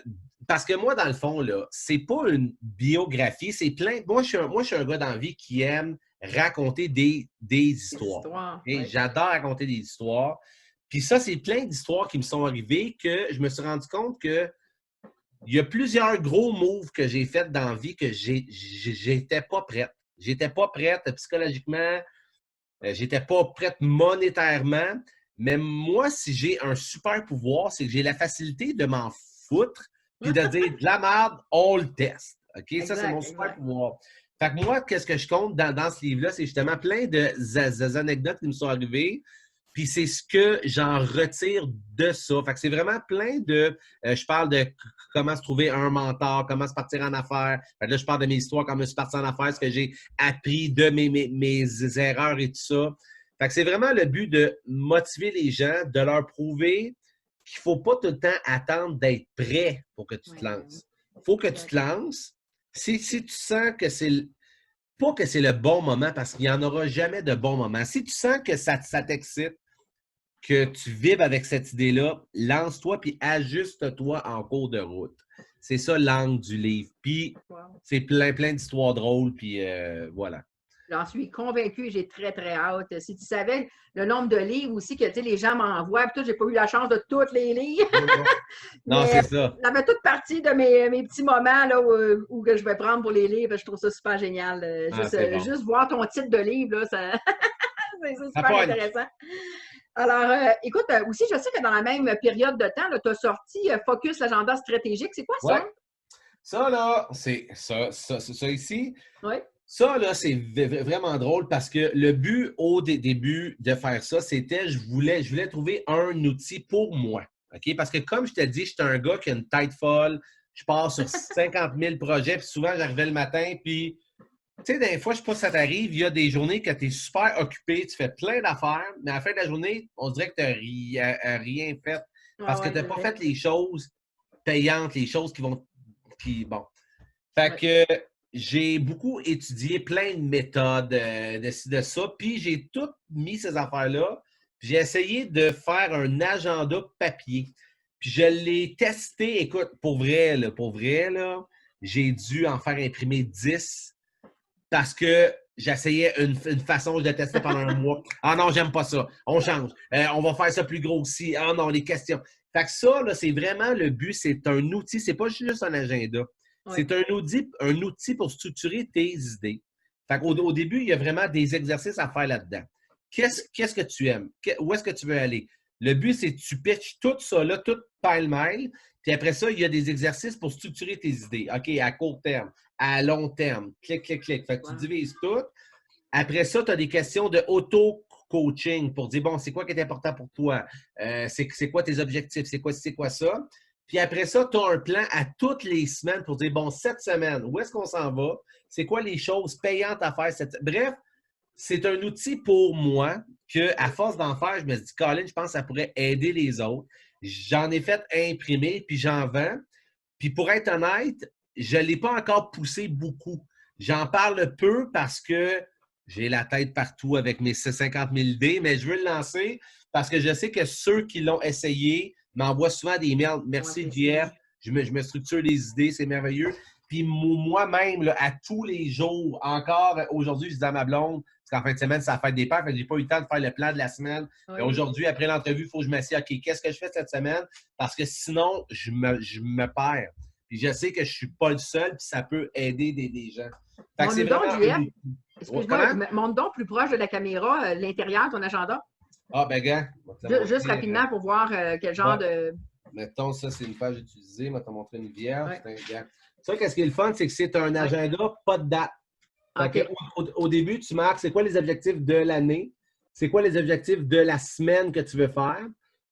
Parce que moi, dans le fond, là, c'est pas une biographie, c'est plein. Moi, je suis un gars dans la vie qui aime raconter des des histoires. histoires. Et Oui. j'adore raconter des histoires. Puis ça, c'est plein d'histoires qui me sont arrivées que je me suis rendu compte que il y a plusieurs gros moves que j'ai faits dans la vie que j'étais pas prête. J'étais pas prête psychologiquement, j'étais pas prête monétairement. Mais moi, si j'ai un super pouvoir, c'est que j'ai la facilité de m'en foutre puis de dire de la merde, on le teste. OK? Ça, c'est mon Exact, super exact. pouvoir. Fait que moi, qu'est-ce que je compte dans ce livre-là? C'est justement plein de anecdotes qui me sont arrivées. Puis c'est ce que j'en retire de ça. Fait que c'est vraiment plein de. Je parle de comment se trouver un mentor, comment se partir en affaires. Fait que là, je parle de mes histoires, comment je suis parti en affaires, ce que j'ai appris de mes erreurs et tout ça. Fait que c'est vraiment le but de motiver les gens, de leur prouver qu'il ne faut pas tout le temps attendre d'être prêt pour que tu te Ouais, lances. Il faut que tu exact. te lances. Si tu sens que c'est pas que c'est le bon moment, parce qu'il n'y en aura jamais de bon moment. Si tu sens que ça t'excite, que tu vibres avec cette idée-là, lance-toi puis ajuste-toi en cours de route. C'est ça l'angle du livre. Puis Wow. c'est plein d'histoires drôles, puis voilà. J'en suis convaincue, j'ai très, très hâte. Si tu savais le nombre de livres aussi que les gens m'envoient, puis tout, j'ai pas eu la chance de tous les lire, Non, non. Non, mais c'est ça. ça fait toute partie de mes petits moments là, où que je vais prendre pour les livres. Je trouve ça super génial. Ah, c'est bon. Juste voir ton titre de livre, là, ça, c'est Ça super pogne. intéressant. Alors, écoute, aussi, je sais que dans la même période de temps, tu as sorti Focus, l'agenda stratégique. C'est quoi Ouais. ça? Ça, là, c'est ça ici. Oui. Ça, là, c'est vraiment drôle parce que le but au début de faire ça, c'était je voulais trouver un outil pour moi. OK? Parce que comme je t'ai dit, je suis un gars qui a une tête folle. Je pars sur 50 000 projets, puis souvent, j'arrivais le matin, puis tu sais, des fois, je sais pas si ça t'arrive, il y a des journées que tu es super occupé, tu fais plein d'affaires, mais à la fin de la journée, on dirait que tu n'as rien fait Ouais, parce que ouais, tu n'as c'est pas vrai. fait les choses payantes, les choses qui vont. Bon. Fait Ouais. que j'ai beaucoup étudié plein de méthodes de ça, puis j'ai tout mis ces affaires-là. J'ai essayé de faire un agenda papier. Puis je l'ai testé, écoute, pour vrai, là, j'ai dû en faire imprimer 10 parce que j'essayais une façon, je le testais pendant un mois. Ah non, j'aime pas ça. On change. On va faire ça plus gros aussi. Ah non, les questions. Fait que ça, là, c'est vraiment le but. C'est un outil. C'est pas juste un agenda. Ouais. C'est un outil pour structurer tes idées. Fait au début, il y a vraiment des exercices à faire là-dedans. Qu'est-ce que tu aimes? Où est-ce que tu veux aller? Le but, c'est que tu pitches tout ça, là, tout pile-mêle. Puis après ça, il y a des exercices pour structurer tes idées. OK, à court terme, à long terme. Clic, clic, clic. Fait que tu Wow. divises tout. Après ça, tu as des questions de auto-coaching pour dire, bon, c'est quoi qui est important pour toi? C'est quoi tes objectifs? C'est quoi ça? Puis après ça, tu as un plan à toutes les semaines pour dire, bon, cette semaine, où est-ce qu'on s'en va? C'est quoi les choses payantes à faire? Bref, c'est un outil pour moi que, à force d'en faire, je me suis dit, Colin, je pense que ça pourrait aider les autres. J'en ai fait imprimer, puis j'en vends. Puis pour être honnête, je ne l'ai pas encore poussé beaucoup. J'en parle peu parce que j'ai la tête partout avec mes 50 000 idées, mais je veux le lancer parce que je sais que ceux qui l'ont essayé m'envoie souvent des mails. Merci, JF. Je me structure les idées, c'est merveilleux. Puis moi-même, là, à tous les jours, encore aujourd'hui, je dis à ma blonde, parce qu'en fin de semaine, ça fait des pères, fait que j'ai pas eu le temps de faire le plan de la semaine. Oui. Aujourd'hui, après l'entrevue, il faut que je m'assieds. OK, qu'est-ce que je fais cette semaine? Parce que sinon, je me perds. Puis je sais que je suis pas le seul, puis ça peut aider des gens. Fait que c'est vraiment... Excuse-moi, montre donc plus proche de la caméra l'intérieur de ton agenda. Ah, ben, gars. Juste rapidement pour voir quel genre de... Mettons, ça, c'est une page utilisée. Je vais te montrer une vierge. Ouais. Ça, qu'est-ce qui est le fun, c'est que c'est un agenda, pas de date. Okay. Au début, tu marques c'est quoi les objectifs de l'année, c'est quoi les objectifs de la semaine que tu veux faire.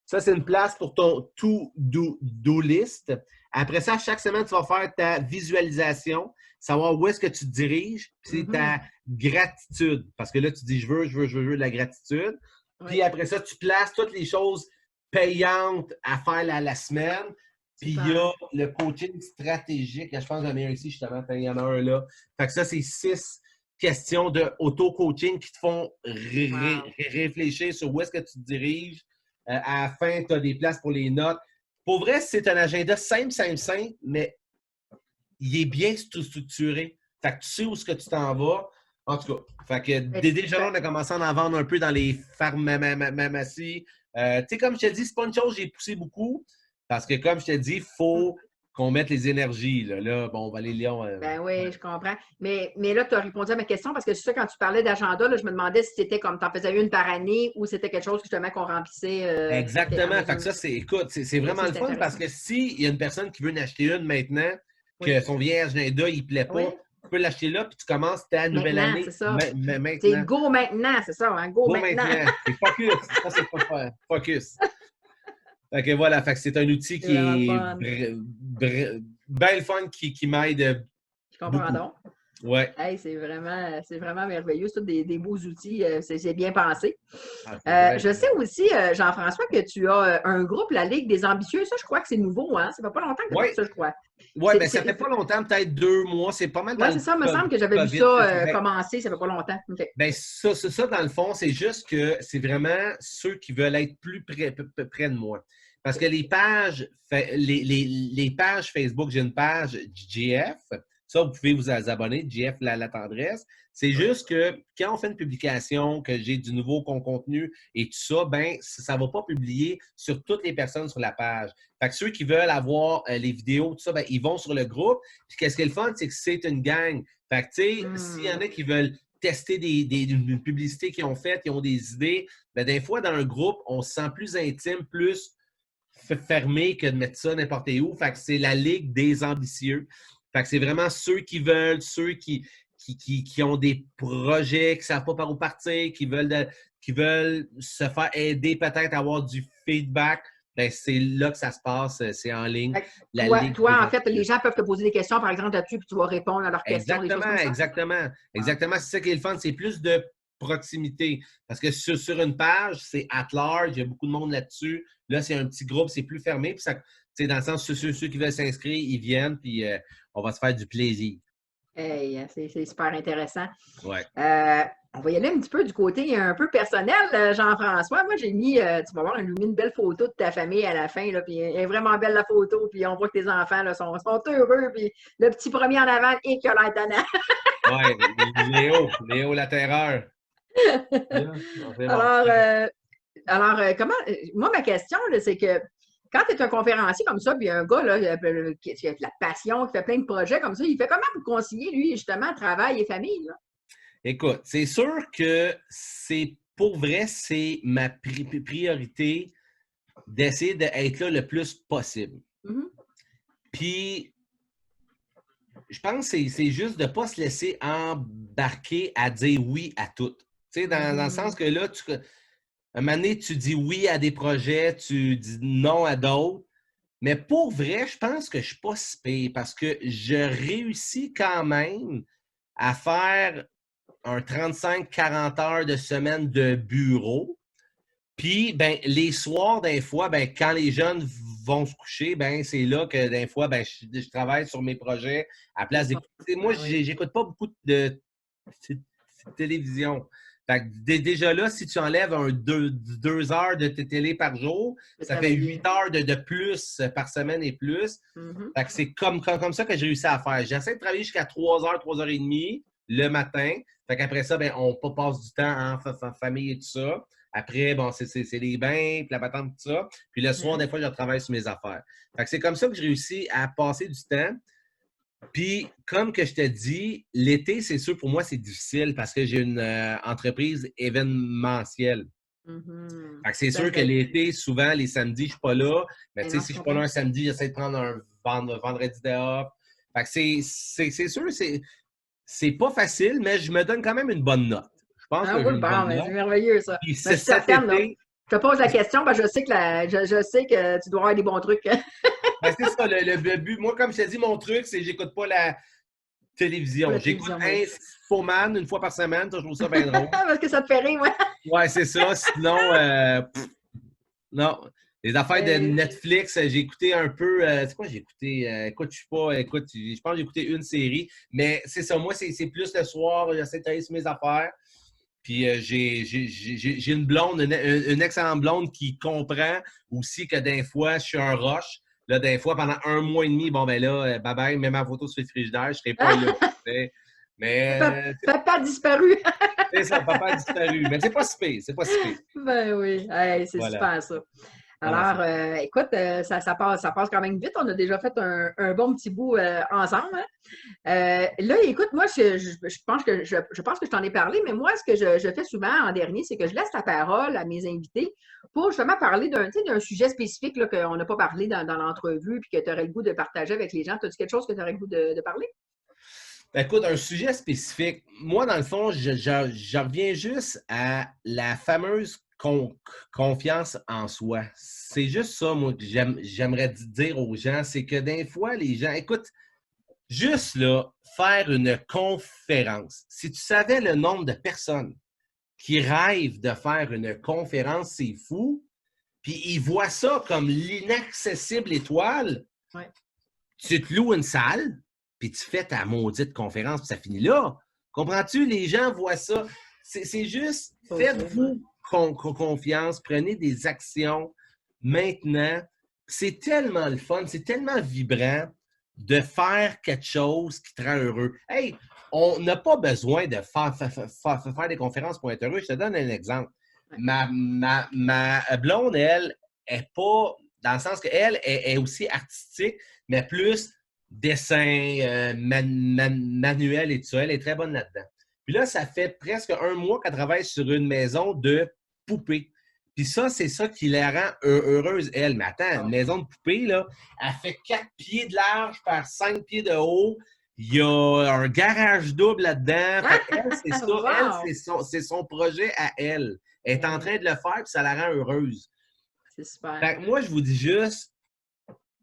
Ça, c'est une place pour ton to-do list. Après ça, chaque semaine, tu vas faire ta visualisation, savoir où est-ce que tu te diriges, puis c'est ta gratitude. Parce que là, tu dis, je veux de la gratitude. Puis après ça, tu places toutes les choses payantes à faire la semaine. Puis il y a le coaching stratégique. Je pense que j'en ai un ici, justement. Il y en a un là. Fait que ça, c'est 6 questions de auto-coaching qui te font réfléchir sur où est-ce que tu te diriges. À la fin, tu as des places pour les notes. Pour vrai, c'est un agenda simple, mais il est bien structuré. Fait que tu sais où est-ce que tu t'en vas. En tout cas, fait que déjà, on a commencé à en vendre un peu dans les pharmacies. Tu sais, comme je te dis, c'est pas une chose que j'ai poussé beaucoup. Parce que, comme je te dis, il faut qu'on mette les énergies. Là, bon, on va aller Lyon. Ben oui, je comprends. Mais là, tu as répondu à ma question parce que c'est ça, quand tu parlais d'agenda, je me demandais si c'était comme tu en faisais une par année ou c'était quelque chose justement qu'on remplissait. Exactement. Fait que ça, écoute, c'est vraiment le fun parce que s'il y a une personne qui veut en acheter une maintenant, que son vieil agenda, il ne plaît pas, tu peux l'acheter là, puis tu commences ta nouvelle année. C'est ça. C'est go maintenant, c'est ça. Hein? Go maintenant. C'est focus. Ça, c'est pas focus. Fait que voilà, fait que c'est un outil qui est bien fun, qui m'aide. Je comprends donc. Ouais. Hey, c'est vraiment merveilleux. C'est des beaux outils. C'est bien pensé. Je sais aussi, Jean-François, que tu as un groupe, la Ligue des ambitieux. Ça, je crois que c'est nouveau. Hein? Ça fait pas longtemps que tu as fait ça, je crois. Oui, mais ça fait pas longtemps, peut-être 2 mois. C'est pas mal dans c'est ça. Il me semble que j'avais vu ça commencer. Ça fait pas longtemps. Okay. Bien, ça, dans le fond, c'est juste que c'est vraiment ceux qui veulent être plus près de moi. Parce que les pages Facebook, j'ai une page GF. Ça, vous pouvez vous abonner, GF la tendresse. C'est juste que quand on fait une publication, que j'ai du nouveau contenu et tout ça, ben ça ne va pas publier sur toutes les personnes sur la page. Fait que ceux qui veulent avoir les vidéos, tout ça, ben, ils vont sur le groupe. Puis qu'est-ce qui est le fun, c'est que c'est une gang. Fait que, tu sais, s'il y en a qui veulent tester une publicité qu'ils ont faite, ils ont des idées, ben, des fois, dans un groupe, on se sent plus intime, plus fermé que de mettre ça n'importe où. Fait que c'est la Ligue des ambitieux. Fait que c'est vraiment ceux qui veulent, ceux qui ont des projets, qui ne savent pas par où partir, qui veulent se faire aider, peut-être avoir du feedback. Ben, c'est là que ça se passe, c'est en ligne. Toi, en fait, les gens peuvent te poser des questions, par exemple, là-dessus, puis tu vas répondre à leurs questions. Exactement. C'est ça qui est le fun. C'est plus de proximité. Parce que sur une page, c'est at large, il y a beaucoup de monde là-dessus. Là, c'est un petit groupe, c'est plus fermé. Puis ça, dans le sens, ceux qui veulent s'inscrire, ils viennent, puis on va se faire du plaisir. Hey, c'est super intéressant. Ouais. On va y aller un petit peu du côté un peu personnel, Jean-François. Moi, j'ai mis, tu vas voir, une belle photo de ta famille à la fin, là, puis elle est vraiment belle la photo, puis on voit que tes enfants là, sont heureux, puis le petit premier en avant et qui a l'air tannant. Oui, Léo la terreur. Alors, comment, moi, ma question, c'est que quand tu es un conférencier comme ça, puis un gars là, qui a de la passion, qui fait plein de projets comme ça, il fait comment pour concilier, lui, justement, travail et famille? Là? Écoute, c'est sûr que pour vrai, c'est ma priorité d'essayer d'être là le plus possible. Mm-hmm. Puis, je pense que c'est juste de ne pas se laisser embarquer à dire oui à tout. Tu sais, dans le sens que là, un moment donné, tu dis oui à des projets, tu dis non à d'autres. Mais pour vrai, je pense que je ne suis pas si pire parce que je réussis quand même à faire un 35-40 heures de semaine de bureau. Puis, ben, les soirs, des fois, ben, quand les jeunes vont se coucher, ben, c'est là que, des fois, ben, je travaille sur mes projets à place d'écouter. Moi, j'écoute pas beaucoup de télévision. Fait que déjà là, si tu enlèves 2 heures de télé par jour, ça fait 8 heures de plus par semaine et plus. Fait que c'est comme ça que j'ai réussi à faire. J'essaie de travailler jusqu'à 3 heures, 3 heures et demie le matin. Fait qu'après ça, ben, on passe du temps en famille et tout ça. Après, bon, c'est les bains, puis la patente, tout ça. Puis le soir, des fois, je travaille sur mes affaires. Fait que c'est comme ça que j'ai réussi à passer du temps. Puis, comme que je te dis, l'été, c'est sûr, pour moi, c'est difficile parce que j'ai une entreprise événementielle. Fait que c'est sûr que l'été, souvent, les samedis, je ne suis pas là. Mais tu sais, si je ne suis pas là un samedi, j'essaie de prendre un vendredi de off. Fait que c'est sûr, c'est pas facile, mais je me donne quand même une bonne note. Je pense que oui, bon, c'est merveilleux, ça. Puis je suis certaine, là. Je te pose la question, parce que je sais que tu dois avoir des bons trucs. Ben, c'est ça, le but. Moi, comme je t'ai dit, mon truc, c'est que j'écoute pas la télévision. J'écoute Infoman une fois par semaine. Ça, je trouve ça bien drôle. Parce que ça te fait rire, ouais. Ouais, c'est ça. Sinon, non. Les affaires de Netflix, j'ai écouté un peu. C'est quoi j'ai écouté? Écoute, je pense que j'ai écouté une série. Mais c'est ça, moi, c'est plus le soir. J'essaie de travailler sur mes affaires. Puis j'ai une blonde, une excellente blonde qui comprend aussi que des fois, je suis un rush. Là, des fois, pendant 1 mois et demi, bon, ben là, bye-bye, mets ma photo sur le frigidaire, je ne serai pas là. Mais. Papa a disparu. C'est ça, papa a disparu. Mais c'est pas si pire, c'est pas si pire. Ben oui, hey, c'est super ça. Alors, écoute, ça passe quand même vite. On a déjà fait un bon petit bout ensemble. Hein? Là, écoute, moi, je pense que je t'en ai parlé, mais moi, ce que je fais souvent en dernier, c'est que je laisse la parole à mes invités pour justement parler d'un sujet spécifique là, qu'on n'a pas parlé dans l'entrevue puis que tu aurais le goût de partager avec les gens. As-tu quelque chose que tu aurais le goût de parler? Écoute, un sujet spécifique. Moi, dans le fond, je reviens juste à la fameuse confiance en soi. C'est juste ça, moi, que j'aimerais dire aux gens, c'est que des fois, les gens, écoute, juste là, faire une conférence. Si tu savais le nombre de personnes qui rêvent de faire une conférence, c'est fou, puis ils voient ça comme l'inaccessible étoile. Ouais. Tu te loues une salle, puis tu fais ta maudite conférence, puis ça finit là. Comprends-tu? Les gens voient ça. C'est juste, faites-vous confiance, prenez des actions maintenant. C'est tellement le fun, c'est tellement vibrant de faire quelque chose qui te rend heureux. Hey, on n'a pas besoin de faire des conférences pour être heureux. Je te donne un exemple. Ma blonde, elle, est pas, dans le sens qu'elle est aussi artistique, mais plus dessin, manuel et tout ça. Elle est très bonne là-dedans. Puis là, ça fait presque 1 mois qu'elle travaille sur une maison de poupées. Puis ça, c'est ça qui la rend heureuse, elle. Mais attends, une maison de poupées, là, elle fait 4 pieds de large par 5 pieds de haut. Il y a un garage double là-dedans. Elle, c'est ça. Wow. Elle, c'est son projet à elle. Elle est en train de le faire, puis ça la rend heureuse. C'est super. Fait que moi, je vous dis juste,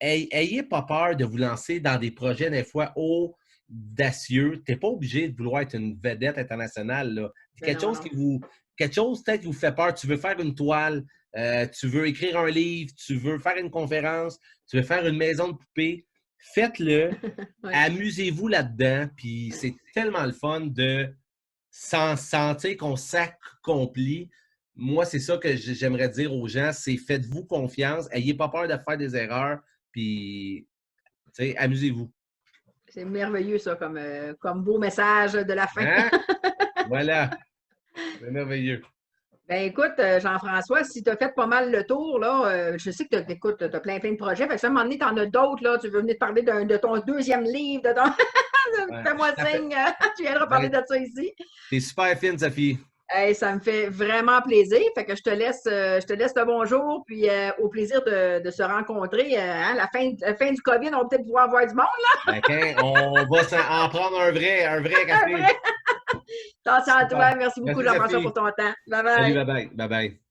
ayez pas peur de vous lancer dans des projets des fois audacieux. Tu n'es pas obligé de vouloir être une vedette internationale. Là. Quelque chose peut-être qui vous fait peur. Tu veux faire une toile, tu veux écrire un livre, tu veux faire une conférence, tu veux faire une maison de poupées. Faites-le. Ouais. Amusez-vous là-dedans. Puis c'est tellement le fun de sentir qu'on s'accomplit. Moi, c'est ça que j'aimerais dire aux gens, c'est faites-vous confiance. Ayez pas peur de faire des erreurs. Puis, tu sais, amusez-vous. C'est merveilleux, ça, comme beau message de la fin. Hein? Voilà. C'est merveilleux. Ben écoute, Jean-François, si tu as fait pas mal le tour, là, je sais que tu as plein de projets. Fait que à un moment donné, tu en as d'autres, là. Tu veux venir te parler de ton 2e livre, de ton. Ouais. Fais-moi signe, tu viendras parler de ça ici. T'es super fine, Sophie. Hey, ça me fait vraiment plaisir. Fait que je te laisse le bonjour, puis au plaisir de se rencontrer. La fin du COVID, on va peut-être pouvoir voir du monde, là. Okay. On va en prendre un vrai café. Attention à toi. Merci beaucoup, Jean-François, pour ton temps. Bye-bye. Salut, bye-bye. Bye-bye.